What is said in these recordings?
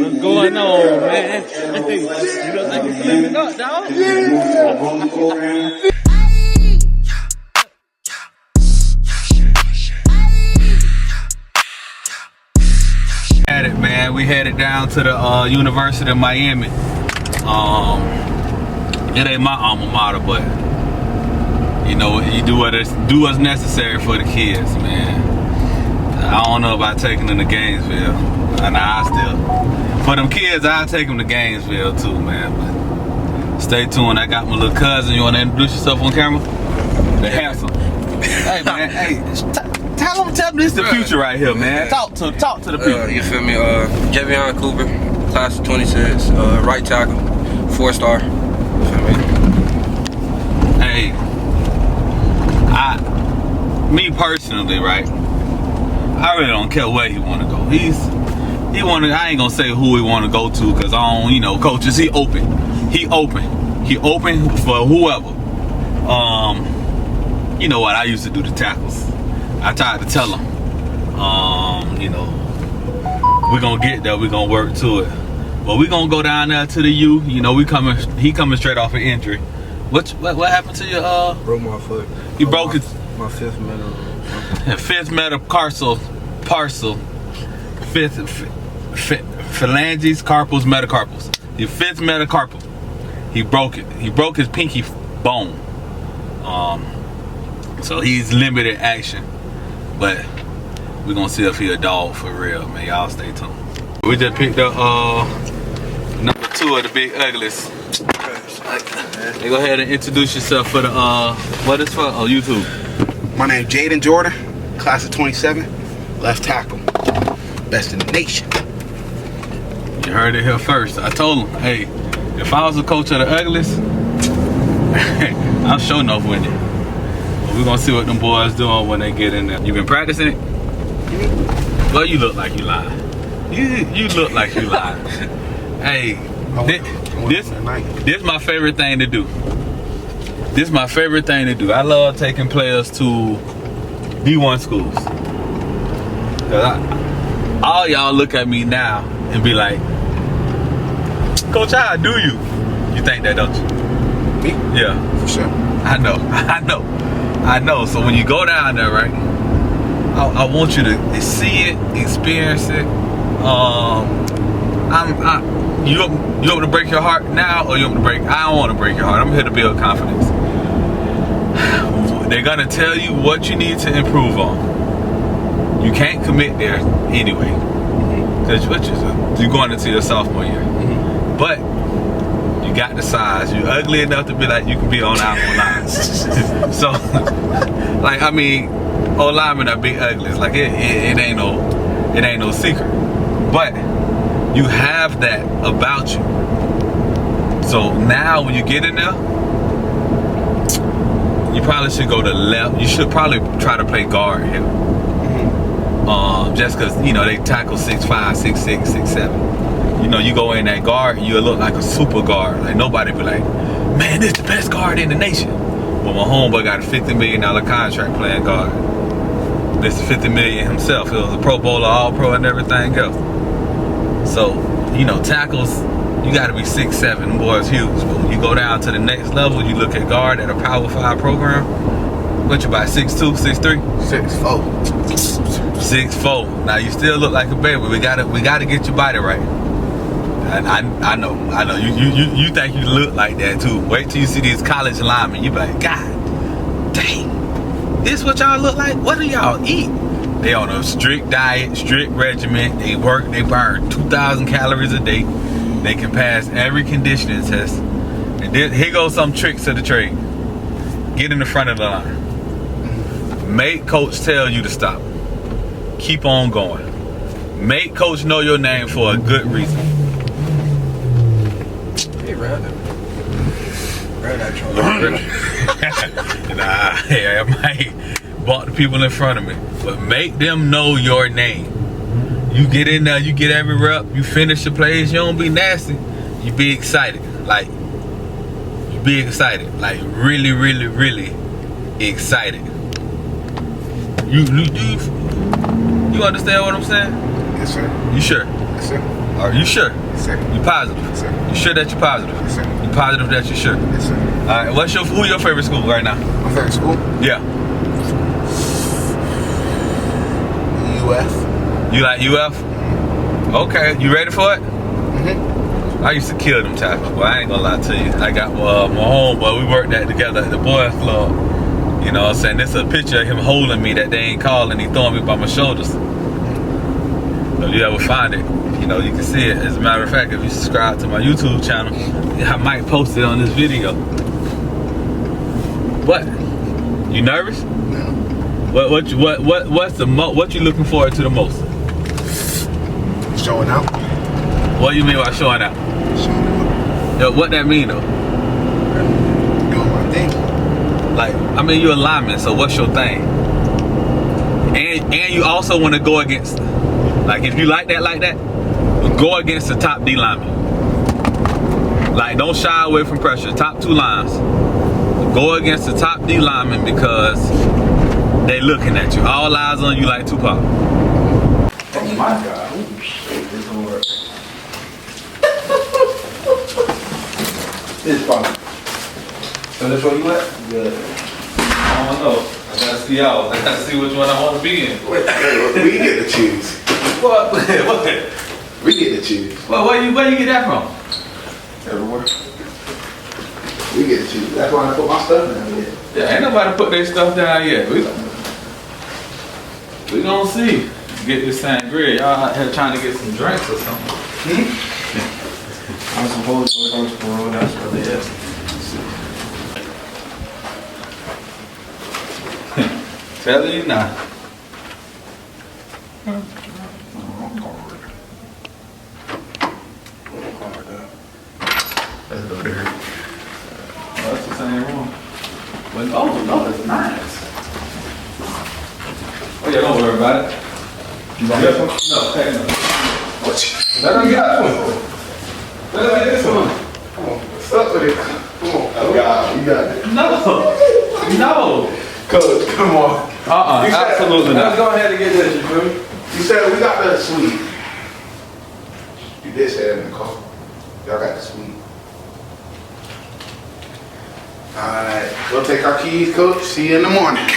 What's going on, man? You look like you're living up, dog. Had it, man. We headed down to the University of Miami. It ain't my alma mater, but you know, you do what's necessary for the kids, man. I don't know about taking them to Gainesville, and I still. For them kids, I'll take them to Gainesville too, man. But stay tuned. I got my little cousin. You want to introduce yourself on camera? The handsome. Hey, man. Hey, tell them this the future right here, man. Talk to the people. You feel me? Javion Cooper, class of 26, right tackle, 4-star. You feel me? Hey, me personally, right? I really don't care where he want to go. I ain't gonna say who he want to go to, because I don't, you know, coaches. He open for whoever. You know what? I used to do the tackles. I tried to tell him, you know, we're gonna get there. We're gonna work to it. But we're gonna go down there to the U. You know, he coming straight off an injury. What happened to you? Broke my foot. You broke his my fifth metatarsal phalanges, carpals, metacarpals. The fifth metacarpal. He broke it. He broke his pinky bone. So he's limited action. But we're gonna see if he a dog for real, man. Y'all stay tuned. We just picked up number 2 of the Big Uglies. You go ahead and introduce yourself for the what is for? Oh, YouTube. My name Jaden Jordan, class of 27, left tackle, best in the nation. You heard it here first. I told him, hey, if I was a coach of the Uglies, I'm sure enough winning. But we're gonna see what them boys doing when they get in there. You been practicing it? Well, you look like you lying. You look like you lying. Hey, this my favorite thing to do. This is my favorite thing to do. I love taking players to D1 schools. All y'all look at me now and be like, Coach, how do you? You think that, don't you? Me? Yeah. For sure. I know. So when you go down there, right, I want you to see it, experience it. You want to break your heart now, or you want to break? I don't want to break your heart. I'm here to build confidence. They're gonna tell you what you need to improve on. You can't commit there anyway, because you're going into your sophomore year. But you got the size. You're ugly enough to be like you can be on our line. So, like, I mean, old linemen are big uglies. Like it ain't no secret. But you have that about you. So now when you get in there, you probably should go to left. You should probably try to play guard here. Just because, you know, they tackle 6'5", 6'6", 6'7". You know, you go in that guard, you look like a super guard. Like nobody be like, man, this is the best guard in the nation. But my homeboy got a $50 million contract playing guard. This is $50 million himself. He was a Pro Bowler, All-Pro, and everything else. So, you know, tackles, you got to be 6'7", boys huge. But when you go down to the next level, you look at guard at a Power 5 program. What you about, 6'2", 6'3"? 6'4". 6'4". Now you still look like a baby. We gotta get your body right. I know. You think you look like that too. Wait till you see these college linemen. You be like, God dang, this what y'all look like? What do y'all eat? They on a strict diet, strict regimen. They burn 2,000 calories a day. They can pass every conditioning test. And then, here goes some tricks of the trade. Get in the front of the line. Make coach tell you to stop. Keep on going. Make coach know your name for a good reason. He ran that truck. Nah, I might bump the people in front of me. But make them know your name. You get in there, you get every rep, you finish the plays, you don't be nasty. You be excited. Like, you be excited. Like, really, really, really excited. You understand what I'm saying? Yes, sir. You sure? Yes, sir. Are you sure? Yes, sir. You positive? Yes, sir. You sure that you're positive? Yes, sir. You positive that you're sure? Yes, sir. All right. Who your favorite school right now? My favorite school? Yeah. UF. You like UF? Okay. You ready for it? Mm-hmm. I used to kill them tackles, but I ain't gonna lie to you. I got my homeboy. We worked that together at the boys club. You know what I'm saying? This is a picture of him holding me that they ain't calling. He throwing me by my shoulders. If you ever find it, you know, you can see it. As a matter of fact, if you subscribe to my YouTube channel, I might post it on this video. What? You nervous? No. What you looking forward to the most? Showing out. What do you mean by showing out? Showing out. Yo, what that mean though? Doing my thing. Like, I mean, you're a lineman, so what's your thing? And you also want to go against, like, if you like that, go against the top D lineman. Like, don't shy away from pressure. Top 2 lines. Go against the top D lineman because they looking at you. All eyes on you like Tupac. Oh my God. This fun. So that's where you at? Good. I don't know. I gotta see y'all. I gotta see which one I want to be in. Wait, we get to choose. What? We get to choose. Where you get that from? Everywhere. We get to choose. That's why I put my stuff down here. Yeah, ain't nobody put their stuff down yet. We gonna see. Get this sangria. Y'all out here trying to get some drinks or something. I'm supposed to go to Peru, that's really it. Tell you now. Let's go there. Oh, that's the same room. But, oh, no, it's nice. Oh, yeah, don't worry about it. You want this one? No, take no. What? Let him get this one. Let him get this one. Come on. What's up with it? Come on. Oh, God. You got it. No. No. Coach, come on. You said- Absolutely Let's not. go ahead and get this, you feel me? You said we got the sweet. You did say that in the car. Y'all got the sweet. Alright, we'll take our keys, coach. See you in the morning.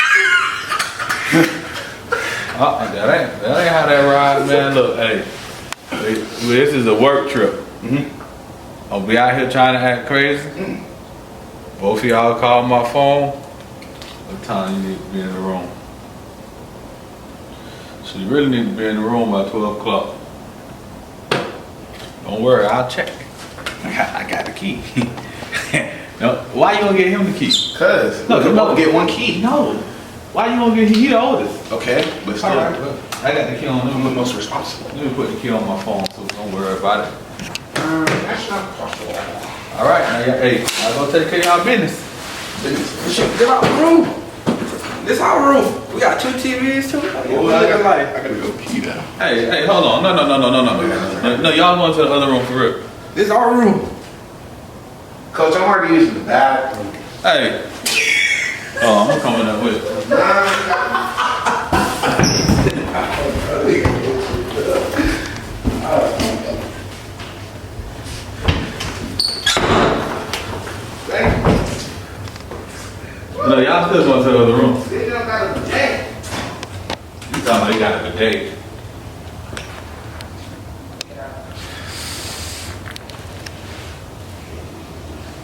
That ain't how that ride, man. Look, hey, this is a work trip. I'll be out here trying to act crazy. Both of y'all call my phone. What time you need to be in the room? So you really need to be in the room by 12 o'clock. Don't worry, I'll check. I got the key. No, why you gonna get him the key? Cause No, we can no. both get one key. No. Why you gonna get he the oldest? Okay, but still, Alright, I got the key on. I'm the most responsible. Let me put the key on my phone, so don't worry about it. That's not possible. All right, now, hey, I'll go take care of y'all business. Get out the room. This our room. We got 2 TVs too. I gotta go key down. Hey, hold on. No, y'all going to the other room for real. This is our room. Coach, I'm already using the bathroom. Hey. Oh, I'm coming up with it. No, y'all still going to the other room. They don't got a bidet. You talking about they got a bidet.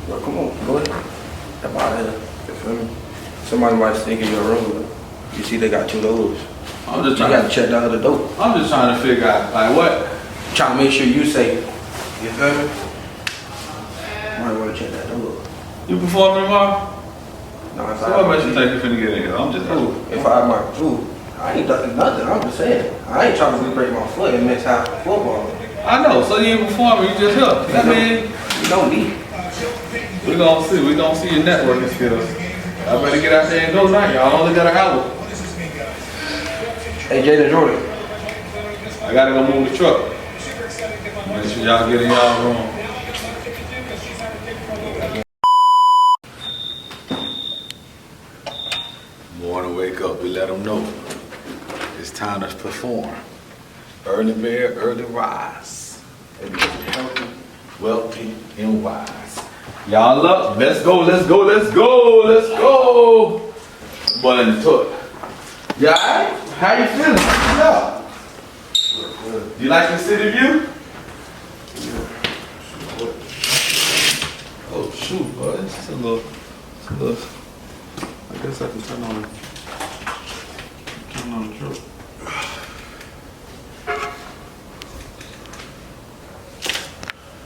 Yo, come on, go ahead. Step out of here. You feel me? Somebody might sneak in your room, but you see they got 2 doors. I'm just You trying gotta check the other door. I'm just trying to figure out, like, what? Trying to make sure you safe. You feel me? Might wanna check that door. You performing tomorrow? No, if So I what have makes you my think you finna get in here? I'm just food, if I have my food, I ain't done nothing. I'm just saying. I ain't trying to break my foot and miss half the football. I know, so you ain't performing, you just here. I mean, You don't need. we gonna see your networking skills. I better get out there and go now. Y'all only got an hour. Hey, Jaden Jordan. I gotta go move the truck. Make sure y'all get in y'all room. Morning, wake up, we let them know. It's time to perform. Early bed, early rise. and be healthy, wealthy, and wise. Y'all up? Let's go, let's go, let's go, let's go. Boy in the toilet. You alright? How you feeling? Yeah. You like the city view? Oh shoot, boy. It's a little. I guess I can turn on the truck.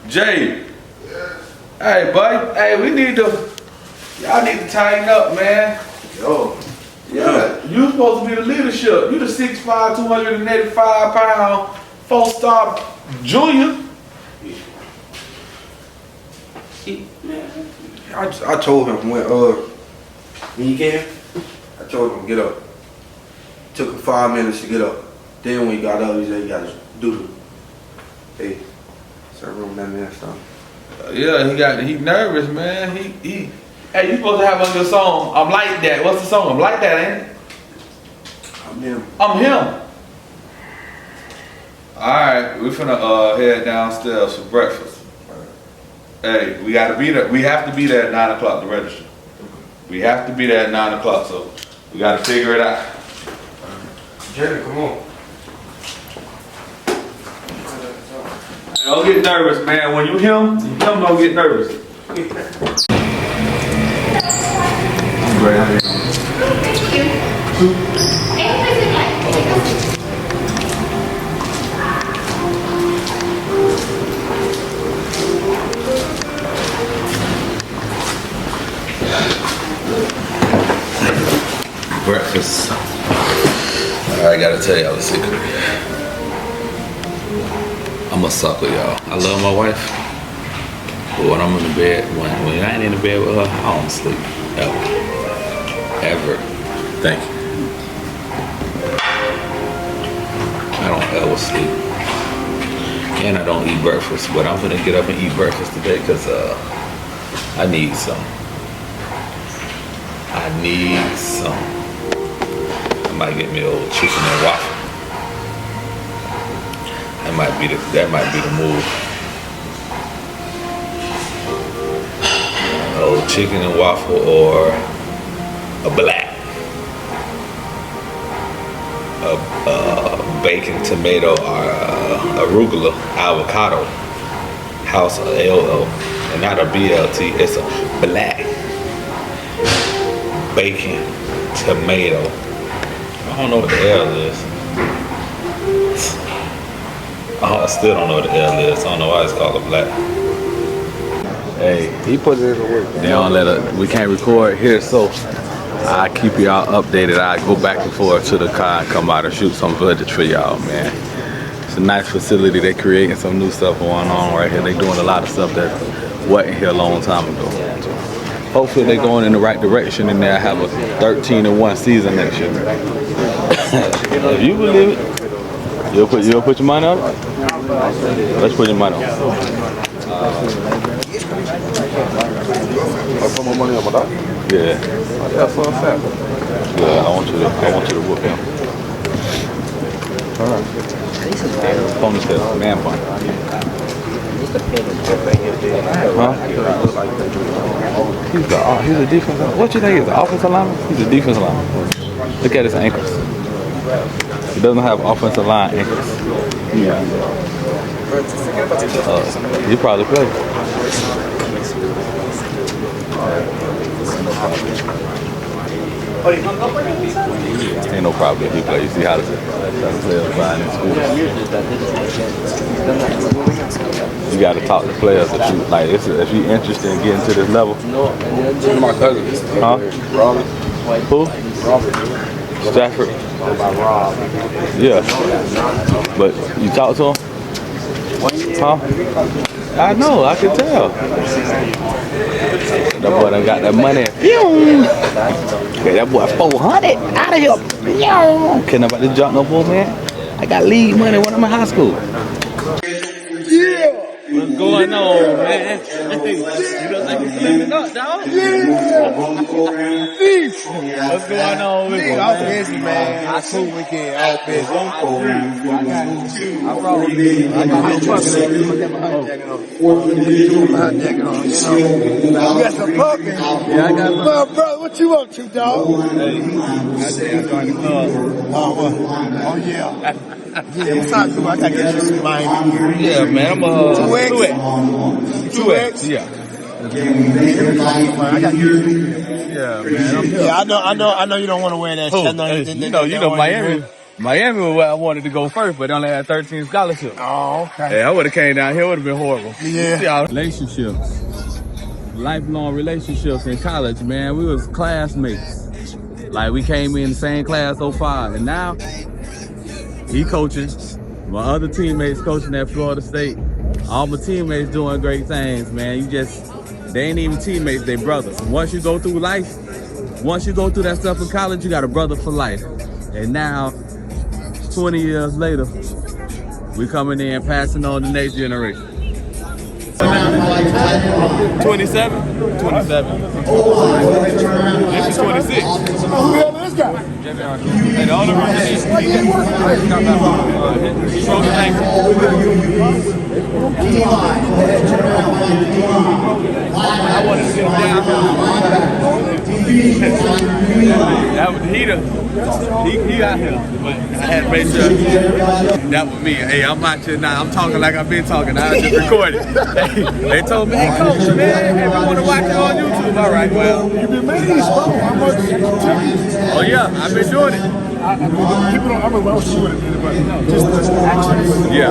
Jay. Yes. Hey, buddy. Hey, y'all need to tighten up, man. Yo. Yeah, you supposed to be the leadership. You the 6'5", 285-pound, 4-star junior. I told him when he came, I told him get up. Took him 5 minutes to get up. Then when he got up, he said he got to do the. Hey, start room that man stuff. Yeah, he nervous, man. Hey, you supposed to have on your song, I'm like that. What's the song? I'm like that, ain't it? I'm him. I'm him. Alright, we finna head downstairs for breakfast. Hey, we have to be there at 9 o'clock to register. We have to be there at 9 o'clock, so we gotta figure it out. Jerry, come on. Don't get nervous, man. When you him don't get nervous. Great. Breakfast. I gotta tell y'all a secret. I'm a sucker, y'all. I love my wife, but when I'm in the bed, when I ain't in the bed with her, I don't sleep ever. Thank you. I don't ever sleep, and I don't eat breakfast. But I'm gonna get up and eat breakfast today because I need some. I might get me a little chicken and waffle. That might be the move. A little chicken and waffle or a black. A bacon, tomato, or arugula, avocado. House LO, and not a BLT. It's a black bacon, tomato. I don't know what the L is. I still don't know what the L is. I don't know why it's called a black. Hey, He put it in the work. they don't let us, we can't record here, so I keep y'all updated. I go back and forth to the car and come out and shoot some footage for y'all, man. It's a nice facility. They creating some new stuff going on right here. They doing a lot of stuff that wasn't here a long time ago. So hopefully they going in the right direction and they'll have a 13-1 season next year. If you believe it, you'll put your money on it? Let's put your money on it. I put my money on my dog. Yeah. That's what I'm saying. Yeah, I want you to whoop him. Alright. Ponytail, man bun. Huh? He's a defensive. What you think is an offensive lineman? He's a defensive lineman. Look at his ankles. He doesn't have offensive line ankles. Yeah. He probably played. Ain't no problem if he plays. You see how the players flying in school. You got to talk to players if you like. If you interested in getting to this level. My cousin. Huh? Robert. Who? Robert. Stafford. By Rob. Yeah. But you talk to him? Huh? I know. I can tell. That boy done got that money. Okay, that boy 400 out of here. Can't nobody jump no more, man. I got league money when I'm in high school. Yeah. What's going on, man? You look like you cleaning up, dog. What's going on with you? I'm busy, man. I cool weekend. I'm busy. I brought I got my jacket on. My jacket on. You know, you got some pumpkin. Yeah, I got Well, brother, what you up to, dog? Hey, I say I'm joining the club. Oh, well. Oh, yeah. Yeah, what's up, dude? I gotta get you some Miami gear. Yeah, man, I'm 2X? 2X. Yeah. I gotta get you. Yeah, man. Yeah, I know you don't want to wear that shit. I know You know, Miami was where I wanted to go first, but they only had 13 scholarships. Oh, okay. Yeah, I would have came down here, would have been horrible. Yeah. Relationships, lifelong relationships in college, man. We was classmates. Like we came in the same class 05, and now he coaching. My other teammates coaching at Florida State. All my teammates doing great things, man. They ain't even teammates, they brothers. Once you go through life, once you go through that stuff in college, you got a brother for life. And now, 20 years later, we coming in passing on the next generation. 27? 27. This is 26. This guy. And the only reason he broke his ankle. I wanted to get him down. That was the heater. He out here. But I had to make sure that was me. Hey, I'm out here now. I'm talking like I've been talking. I just recorded. They told me, hey, coach, man, if I want to watch it on YouTube. All right, well. You've been making these bro. How much? Oh, yeah, I've been doing it. People don't, I'm well sure it, but just action. Yeah.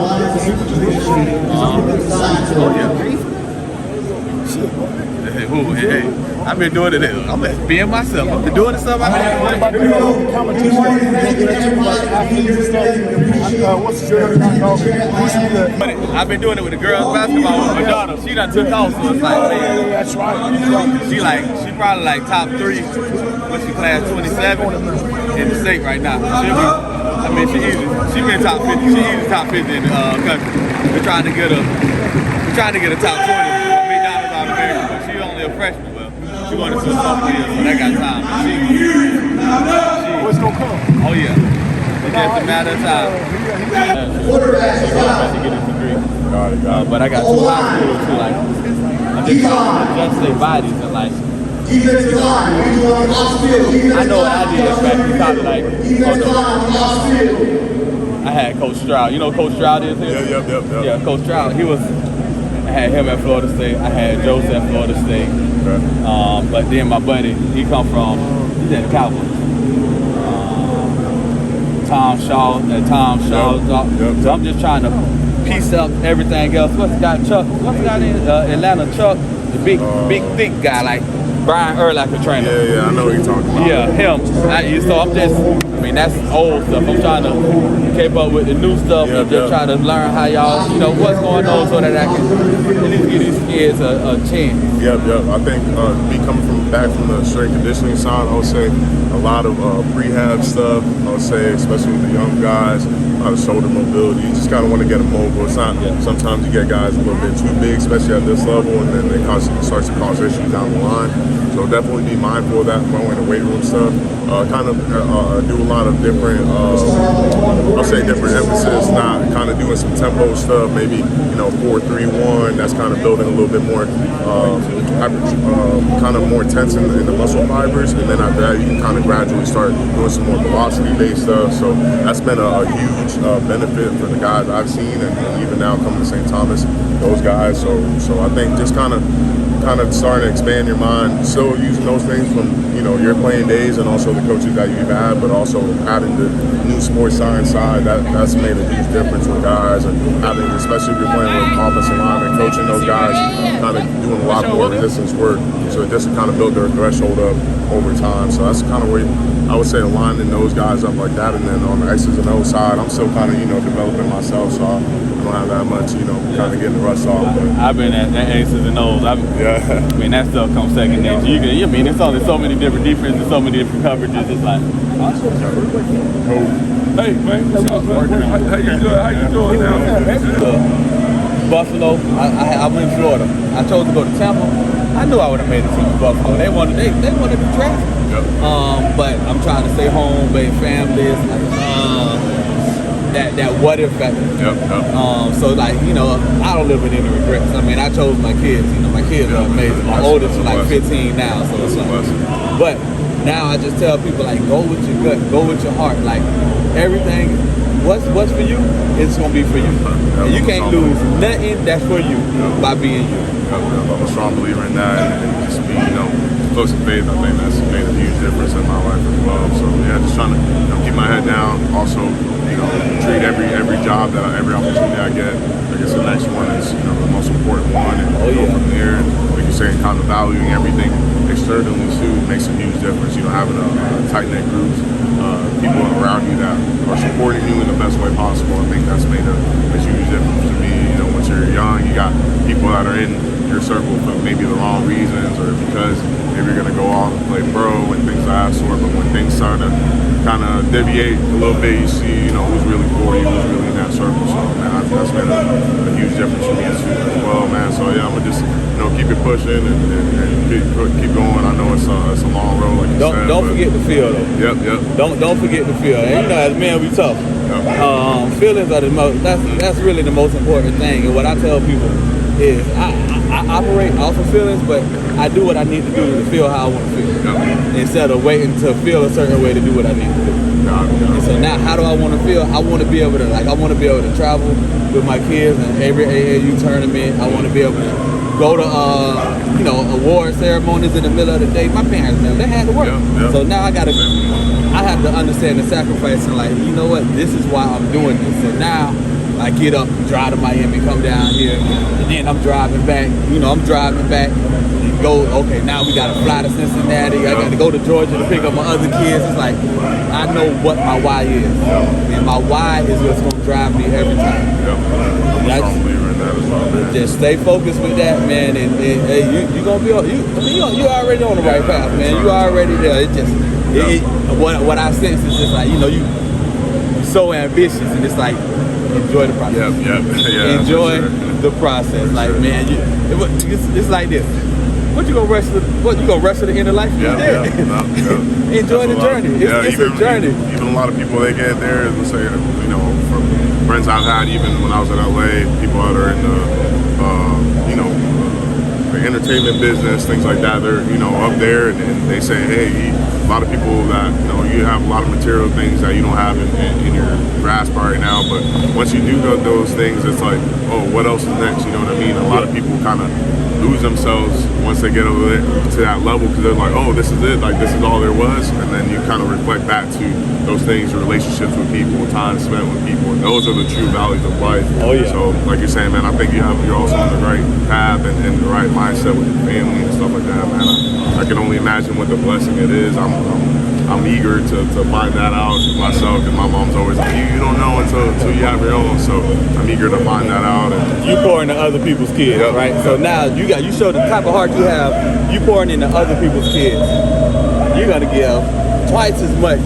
Oh, yeah. Hey, I've been doing it. I'm just being myself. I've been doing it stuff. I've been doing it. I've been doing it with the girls basketball with my daughter. She done took off, so it's like, man. That's right. She probably like top 3. What's she class 27 in the state right now. She been top 50. She easy top 50 in the country. We're trying to get a top 20. McDonald's out of America, but she only a freshman. Well, she going into a sophomore year, so that got time. What's gonna come? Oh yeah, it's just a matter of time. But I got 2 high schools too. Like I'm just trying to adjust their bodies and like. I know what I did back in college. Like, I had Coach Stroud. You know who Coach Stroud is here? Yep. Yeah, Coach Stroud. I had him at Florida State. I had Joseph at Florida State. Okay. But then my buddy, he's at the Cowboys. Tom Shaw. Yep. So I'm just trying to piece up everything else. What's the guy in Atlanta? Chuck, the big thick guy, like Brian Urlacher trainer. Yeah, I know what you're talking about. Yeah, him. That's old stuff. I'm trying to keep up with the new stuff and just try to learn how y'all, what's going on so that I can at least give these kids a chance. Yep. I think me coming back from the strength conditioning side, I would say a lot of prehab stuff. I would say, especially with the young guys, a lot of shoulder mobility. You just kind of want to get them mobile. It's not. Sometimes you get guys a little bit too big, especially at this level, and then it starts to cause issues down the line. So definitely be mindful of that when we're in the weight room stuff. Do a lot of different, I'll say different emphasis, not kind of doing some tempo stuff, maybe, 4-3-1, that's kind of building a little bit more, kind of more tense in the muscle fibers, and then after that you can kind of gradually start doing some more velocity-based stuff. So that's been a huge benefit for the guys I've seen, and even now coming to St. Thomas, those guys. So I think just kind of starting to expand your mind, still using those things from your playing days and also the coaches that you've had, but also adding the new sports science side. That's made a huge difference with guys, and having, especially if you're playing with offensive linemen, coaching those guys, kind of doing a lot more resistance work, so just to kind of build their threshold up over time. So that's kind of where I would say aligning those guys up like that. And then on the X's and O's side, I'm still kind of developing myself, so I don't have that much kind of getting the rust off. But I've been at X's and O's. That stuff comes second nature. It's only so many different defenses, so many different coverages. It's like, hey man, how you doing now? Buffalo. I went to Florida. I chose to go to Tampa. I knew I would have made it to Buffalo. They wanted to draft me. Yep. But I'm trying to stay home, baby, families, that what if factor. Yep. So like, you know, I don't live with any regrets. I mean, I chose my kids. You know, my kids are amazing. My oldest is like 15 now, so it's like. But now I just tell people like, go with your gut, go with your heart. Like everything, what's for you, it's gonna be for you. And you can't lose nothing that's for you by being you. I'm a strong believer in that, and just be, you know, close to faith. I think that's made a huge difference in my life as well. So yeah, just trying to, you know, keep my head down. Also, you know, treat every job every opportunity I get. I guess the next one is, you know, the most important one, and go from there. And like you're saying, kind of valuing everything externally too makes a huge difference. You know, having a tight knit group, people around you that are supporting you in the best way possible. I think that's made a huge difference to me. You know, once you're young, you got people that are in your circle for maybe the wrong reasons, or because maybe you're gonna go off and play pro and things of that sort. But when things start to kind of deviate a little bit, you see, you know, who's really for you, who's really in that circle. So man, that's been a huge difference for me as well, man. So yeah, I'm gonna just, you know, keep it pushing and keep going. I know it's a long road, like you said. Don't forget the field though. Yep. Don't forget the field. And you know, as men, we tough. Yep. Feelings are the most. That's really the most important thing. And what I tell people is, I operate off of feelings, but I do what I need to do to feel how I want to feel. Yep. Instead of waiting to feel a certain way to do what I need to do. And so now, how do I want to feel? I want to be able to travel with my kids in every AAU tournament. I want to be able to go to you know, award ceremonies in the middle of the day. My parents, man, they had to work. Yep. So now I have to understand the sacrifice and like, you know what, this is why I'm doing this. So now I get up, drive to Miami, come down here, and then I'm driving back. You know, and go, okay, now we gotta fly to Cincinnati. I gotta go to Georgia to pick up my other kids. It's like, I know what my why is. And my why is what's gonna drive me every time. I'm a strong believer in that as well, man. Just stay focused with that, man, and you gonna be you already on the right path, man. You already there. It just what I sense is just like, you know, you're so ambitious, and it's like, enjoy the process. Yeah, enjoy the process. Like, man, it's like this. What you gonna rush to the end of life? Enjoy the journey. It's a journey. Even a lot of people, they get there and say, you know, from friends I've had, even when I was in LA, people that are in the, you know, the entertainment business, things like that. They're, you know, up there, and they say, hey, a lot of people that, you know, you have a lot of material things that you don't have in your grasp right now, but once you do those things, it's like, oh, what else is next? You know what I mean? A lot of people kind of lose themselves once they get over there to that level, because they're like, oh, this is it, like this is all there was. And then you kind of reflect back to those things, your relationships with people, time spent with people, and those are the true values of life. So like you're saying, man, I think you're also on the right path and the right mindset with your family and stuff like that, man. I can only imagine what the blessing it is. I'm eager to find that out myself, because my mom's always like, you don't know until you have your own. So I'm eager to find that out. And you pouring into other people's kids, right? So now you show the type of heart you have. You pouring into other people's kids. You're gonna give twice as much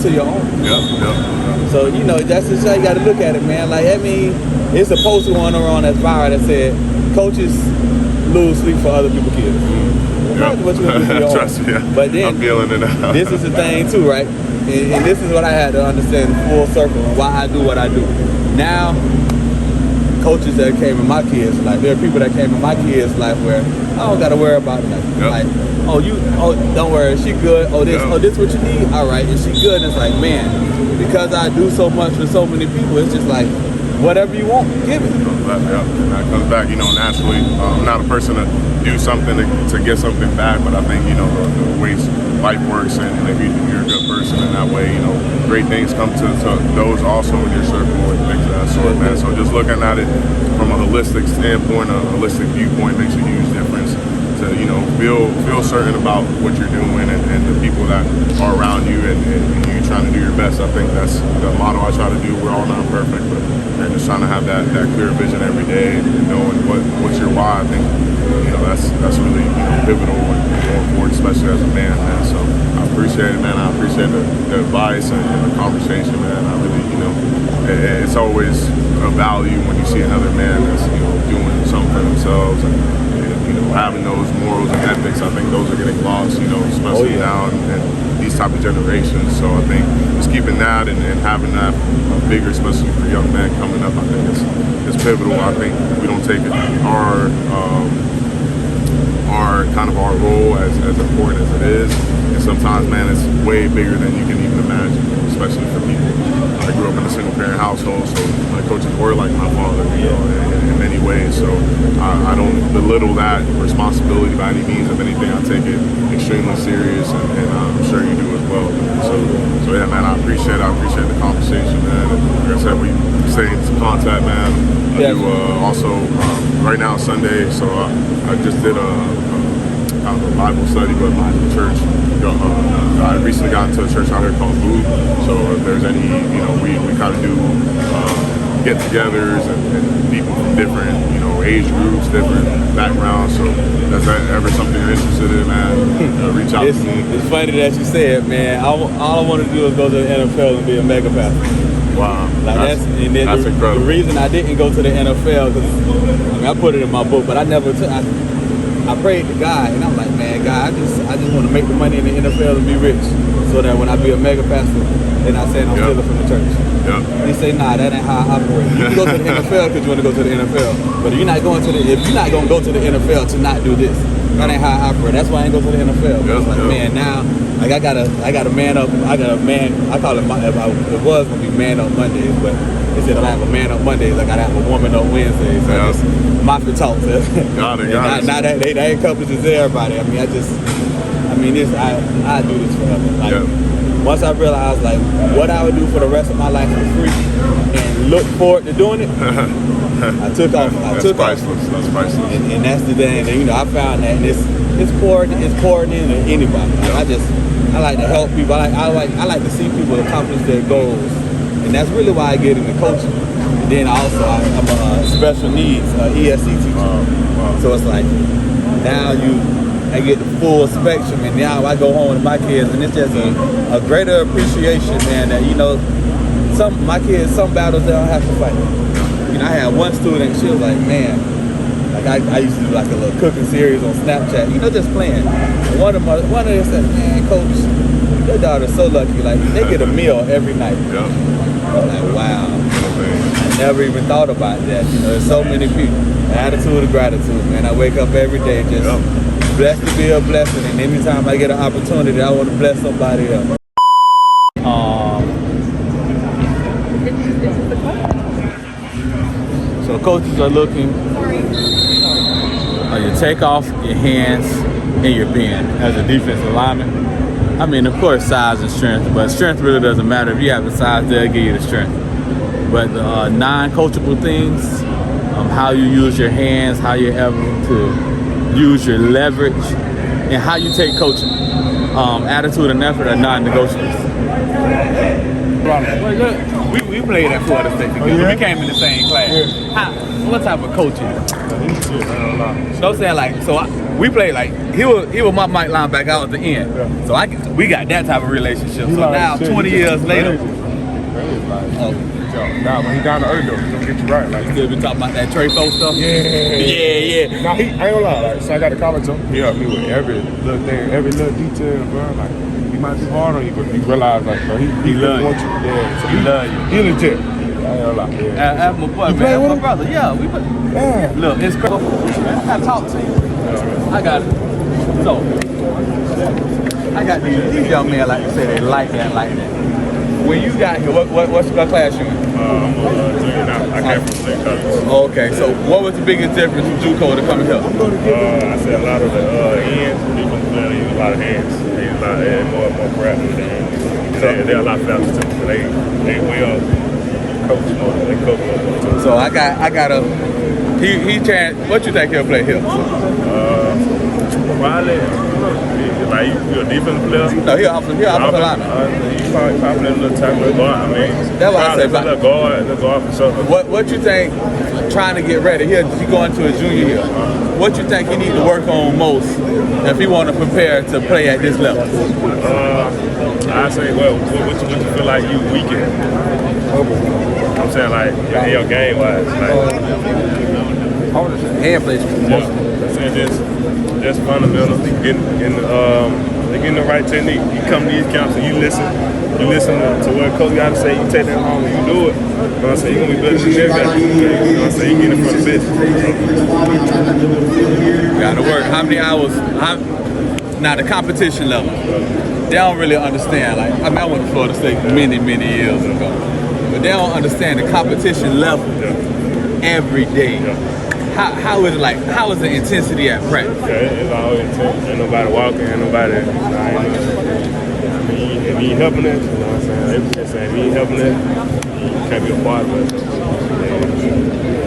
to your own. So you know, that's just how you got to look at it, man. Like, I mean, it's a poster going around that's viral that said, "Coaches lose sleep for other people's kids." What you gonna do for your Trust me, But then I'm feeling it now. This is the thing too, right? And this is what I had to understand full circle, and why I do what I do. Now, coaches that came in my kids' life, there are people that came in my kids' life where I don't gotta worry about nothing. Like, don't worry, she good. This what you need? All right, is she good? And it's like, man, because I do so much for so many people, it's just like, whatever you want, give it. And that comes back, you know, naturally. I'm not a person to do something to get something back, but I think, you know, the way life works, and if you're a good person in that way, you know, great things come to those also in your circle and things of that sort, man. So just looking at it from a holistic standpoint, a holistic viewpoint makes a huge difference. To, you know, feel certain about what you're doing and the people that are around you, and you trying to do your best. I think that's the motto I try to do. We're all not perfect, but just trying to have that clear vision every day, and knowing what's your why. I think, you know, that's really, you know, pivotal and going forward, especially as a man. So I appreciate it, man. I appreciate the advice and the conversation, man. I really, you know, it's always a value when you see another man that's doing something for themselves and having those morals and ethics. I think those are getting lost, especially now in these type of generations. So I think just keeping that and having that bigger, especially for young men coming up, I think it's pivotal. I think we don't take our our role as important as it is. And sometimes, man, it's way bigger than you can even imagine, especially for people. I grew up in a single parent household, so my coaches were like my father, in many ways. So I don't belittle that responsibility by any means. If anything, I take it extremely serious, and I'm sure you do as well. So yeah, man, I appreciate the conversation, man. And like I said, we stay in contact, man. I do also right now Sunday, so I just did a Bible study with my church. I recently got into a church out here called Boo. So if there's any, we kind of do get-togethers and people from different, age groups, different backgrounds. So if that's ever something you're interested in, man, reach out to me. It's funny that you said, man. All I want to do is go to the NFL and be a mega pastor. Wow, that's incredible. The reason I didn't go to the NFL, because I put it in my book, but I never took. I prayed to God, and I'm like, man, God, I just want to make the money in the NFL and be rich, so that when I be a mega pastor, then I say I'm stealing from the church. Yep. He say, nah, that ain't how I operate. You can go to the NFL because you want to go to the NFL, but if you're not going to the NFL to not do this, that ain't how I operate. That's why I ain't go to the NFL. But it's like, man, now, like I gotta man up. I got a man. I call it. It was gonna be man up Mondays, but instead of I have a man up Mondays, I gotta have a woman up Wednesdays. So I just mafia talk. Got it. Now that they encompasses everybody. I mean, I do this forever. Like once I realized like what I would do for the rest of my life for free and look forward to doing it, I took off. That's priceless. That's priceless. And that's the thing. And, I found that, and it's poured into anybody. Like, I like to help people. I like to see people accomplish their goals, and that's really why I get into coaching. And then also I'm a special needs ESC teacher. Wow. So it's like now I get the full spectrum, and now I go home with my kids, and it's just a greater appreciation, man. That my kids, some battles they don't have to fight. I had one student, she was like, man, like I used to do like a little cooking series on Snapchat, just playing. And one of them said, man, coach, your daughter's so lucky, like they get a meal every night. Yeah. I'm like, wow. I never even thought about that. There's so many people. Attitude of gratitude, man. I wake up every day just blessed to be a blessing, and anytime I get an opportunity, I want to bless somebody else. So coaches are looking you take off your hands and your bend as a defensive lineman. I mean, of course, size and strength, but strength really doesn't matter. If you have the size, they'll give you the strength. But the non-coachable things, how you use your hands, how you're able to use your leverage, and how you take coaching. Attitude and effort are non-negotiables. We played at Florida State together. We came in the same class. What type of coaching? So I'm saying we played he was my Mike linebacker, I was the end. Yeah. So we got that type of relationship. So now 20 years later. Nah, when he down to earth though, he's gonna get you right. Like, still been talking about that Trey Fo stuff? Yeah. Nah, I ain't gonna lie. So I got to college him. He helped me with every little thing, every little detail, bro. Like, he might be hard on you, but he realized, like, bro, he really wants you. Yeah, so he love you. He legit. I ain't gonna lie. Yeah. That's my boy, man. That's my brother. Yeah, we put. Yeah. Look, it's crazy. I gotta talk to you. I got it. So, I got these young men, like you say, they like that. When you got here, what class you in? I'm a junior now. I came from St. College. Okay, so what was the biggest difference from JUCO to coming here? I said a lot of the ends, people use a lot of hands. They use a lot more practice with the hands. They're a lot faster too. They will coach. They coach. So I got a. He trying. What you think he'll play here? Probably. Like you a defensive player? No, he'll offensive lineman. You probably a little tackle guard. I mean, that's what I say. A little guard for sure. What you think? Trying to get ready here, he going to his junior year. What you think he need to work on most if he want to prepare to play at this level? I say, well, what you feel like you weak in? I'm saying like in your game wise. Like, Hand placement. yeah, I'm saying just fundamental. Getting the right technique. You come to these camps and you listen to what coach got to say. You take that home and you do it. You know what I'm saying? You're gonna be better than this guy. You know what I'm saying? You get in front of business. Gotta work. How many hours? Now the competition level, they don't really understand. Like I mean, I went to Florida State many years ago, but they don't understand the competition level every day. How is it like? How is the intensity at practice? Yeah, it's always intense. Ain't nobody walking, ain't nobody. I mean, if you ain't helping it, you know what I'm saying? Everything saying if you ain't helping it, you can't be a part of it.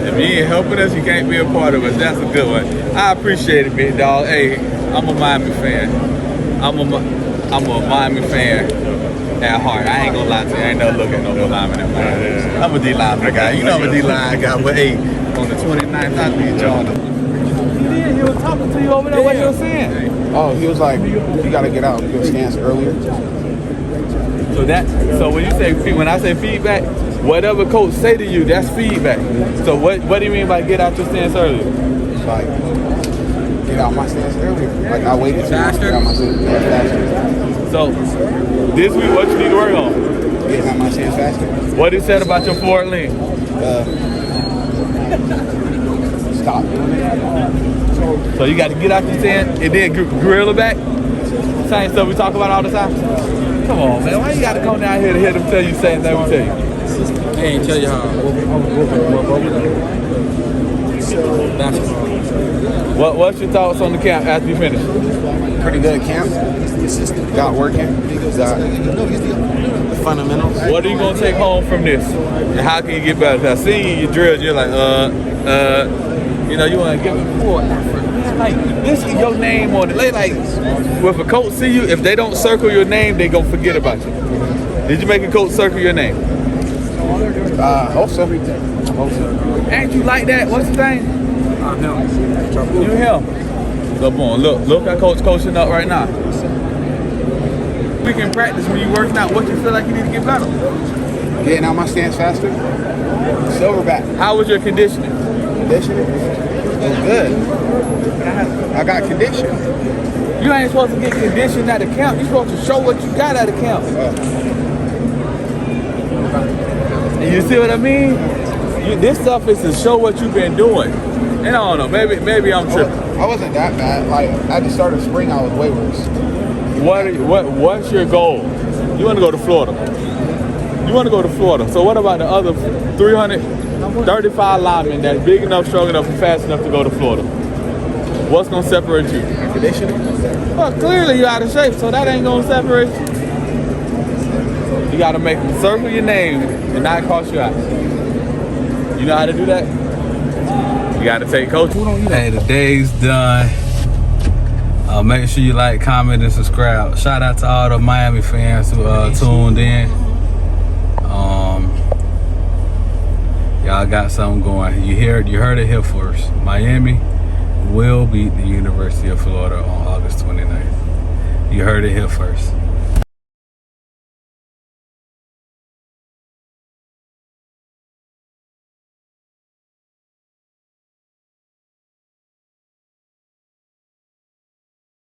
If you ain't helping us, you can't be a part of us. That's a good one. I appreciate it, big dog. Hey, I'm a Miami fan. I'm a Miami fan at heart. I ain't gonna lie to you. I ain't never look at no lineman in Miami. I'm a D-lineman guy. You know I'm a D-line guy, but hey, on the 29th, I'll be Jordan. Yeah, he was talking to you over there. What he was saying? Oh, he was like, you gotta get out your stance earlier. So when you say when I say feedback, whatever coach say to you, that's feedback. So what do you mean by get out your stance earlier? It's like, get out my stance earlier. Like I waited too long to get out my stance faster. So this week, what you need to work on? Getting out my stance faster. What he said about your forward lean? Stop doing it. So you got to get out your stance and then grill it back? Same stuff we talk about all the time? Come on, man. Why you got to come down here to hear them tell you the same thing we tell you? They ain't tell you how What's your thoughts on the camp after you finish? Pretty good camp. Got working. Got the fundamentals. What are you going to take home from this? And how can you get better? I see you drilled, you're like, you know, you want to give it full effort. Man, like, this is your name on it. Like, if a coach see you, if they don't circle your name, they going to forget about you. Did you make a coach circle your name? Hope so. Ain't you like that? What's the thing? You him. So boom, look at coach coaching up right now. We can practice when you working out. What you feel like you need to get better? Getting out my stance faster. Silverback. How was your conditioning? Conditioning? It was good. I got conditioned. You ain't supposed to get conditioned at the camp. You're supposed to show what you got at the camp. And you see what I mean? This stuff is to show what you've been doing. And I don't know, maybe I'm tripping. I wasn't that bad. Like at the start of spring, I was way worse. What's your goal? You want to go to Florida. You want to go to Florida. So what about the other 335 linemen that's big enough, strong enough, and fast enough to go to Florida? What's going to separate you? Conditioning? Well, clearly you're out of shape, so that ain't going to separate you. You got to make them circle your name and not cross your eyes. You know how to do that? You got to take coaching. Hey, the day's done. Make sure you like, comment, and subscribe. Shout out to all the Miami fans who tuned in. Y'all got something going. You heard it here first. Miami will beat the University of Florida on August 29th. You heard it here first.